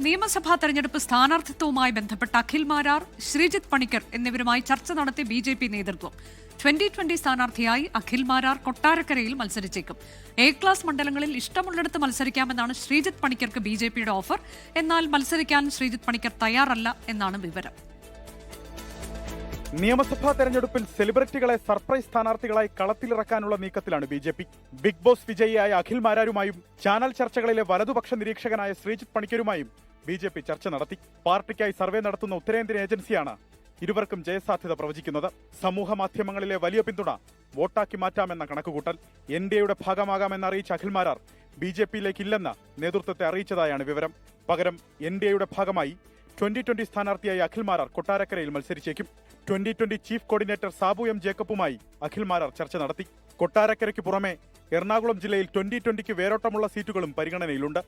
നിയമസഭാ തെരഞ്ഞെടുപ്പ് സ്ഥാനാർത്ഥിത്വവുമായി ബന്ധപ്പെട്ട അഖിൽ മാരാർ, ശ്രീജിത്ത് പണിക്കർ എന്നിവരുമായി ചർച്ച നടത്തി ബി.ജെ.പി നേതൃത്വം. 2020 സ്ഥാനാർത്ഥിയായി അഖിൽ മാരാർ കൊട്ടാരക്കരയിൽ മത്സരിച്ചേക്കും. എ ക്ലാസ് മണ്ഡലങ്ങളിൽ ഇഷ്ടമുള്ളിടത്ത് മത്സരിക്കാമെന്നാണ് ശ്രീജിത്ത് പണിക്കർക്ക് ബി.ജെ.പിയുടെ ഓഫർ. എന്നാൽ മത്സരിക്കാൻ ശ്രീജിത്ത് പണിക്കർ തയ്യാറല്ല എന്നാണ് വിവരം. നിയമസഭാ തെരഞ്ഞെടുപ്പിൽ സെലിബ്രിറ്റികളെ സർപ്രൈസ് സ്ഥാനാർത്ഥികളായി കളത്തിലിറക്കാനുള്ള നീക്കത്തിലാണ് ബി.ജെ.പി. ബിഗ് ബോസ് വിജയിയായ അഖിൽ മാരാരുമായും ചാനൽ ചർച്ചകളിലെ വലതുപക്ഷ നിരീക്ഷകനായ ശ്രീജിത്ത് പണിക്കരുമായും ബി.ജെ.പി ചർച്ച നടത്തി. പാർട്ടിക്കായി സർവേ നടത്തുന്ന ഉത്തരേന്ത്യൻ ഏജൻസിയാണ് ഇരുവർക്കും ജയസാധ്യത പ്രവചിക്കുന്നത്. സമൂഹ മാധ്യമങ്ങളിലെ വലിയ പിന്തുണ വോട്ടാക്കി മാറ്റാമെന്ന കണക്കുകൂട്ടൽ. എൻ.ഡി.എയുടെ ഭാഗമാകാമെന്ന് അറിയിച്ച അഖിൽ മാരാർ ബി.ജെ.പിയിലേക്ക് ഇല്ലെന്ന് നേതൃത്വത്തെ അറിയിച്ചതായാണ് വിവരം. പകരം എൻ.ഡി.എയുടെ ഭാഗമായി 2020 സ്ഥാനാർത്ഥിയായി അഖിൽ മാരാർ കൊട്ടാരക്കരയിൽ മത്സരിച്ചേക്കും. 2020 ചീഫ് കോർഡിനേറ്റർ സാബു എം ജേക്കബുമായി അഖിൽ മാരാർ ചർച്ച നടത്തി. കൊട്ടാരക്കരയ്ക്ക് പുറമെ എറണാകുളം ജില്ലയിൽ 2020 വേരോട്ടമുള്ള സീറ്റുകളും പരിഗണനയിലുണ്ട്.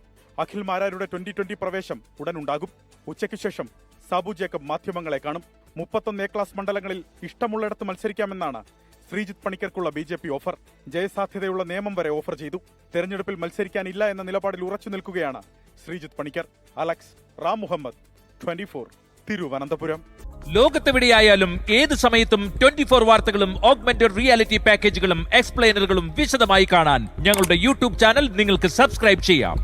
അഖിൽ മാരാരുടെ 2020 പ്രവേശം ഉടനുണ്ടാകും. ഉച്ചയ്ക്ക് ശേഷം സാബു ജേക്കബ് മാധ്യമങ്ങളെ കാണും. 31 എ ക്ലാസ് മണ്ഡലങ്ങളിൽ ഇഷ്ടമുള്ളിടത്ത് മത്സരിക്കാമെന്നാണ് ശ്രീജിത്ത് പണിക്കർക്കുള്ള ബി.ജെ.പി ഓഫർ. ജയസാധ്യതയുള്ള നിയമം വരെ ഓഫർ ചെയ്തു. തെരഞ്ഞെടുപ്പിൽ മത്സരിക്കാനില്ല എന്ന നിലപാടിൽ ഉറച്ചു നിൽക്കുകയാണ് ശ്രീജിത്ത് പണിക്കർ. അലക്സ് റാം മുഹമ്മദ്, 24, തിരുവനന്തപുരം. ലോകത്തെവിടെയായാലും ഏത് സമയത്തും 24 വാർത്തകളും ഓഗ്മെന്റഡ് റിയാലിറ്റി പാക്കേജുകളും എക്സ്പ്ലെയിനറുകളും വിശദമായി കാണാൻ ഞങ്ങളുടെ യൂട്യൂബ് ചാനൽ നിങ്ങൾക്ക് സബ്സ്ക്രൈബ് ചെയ്യാം.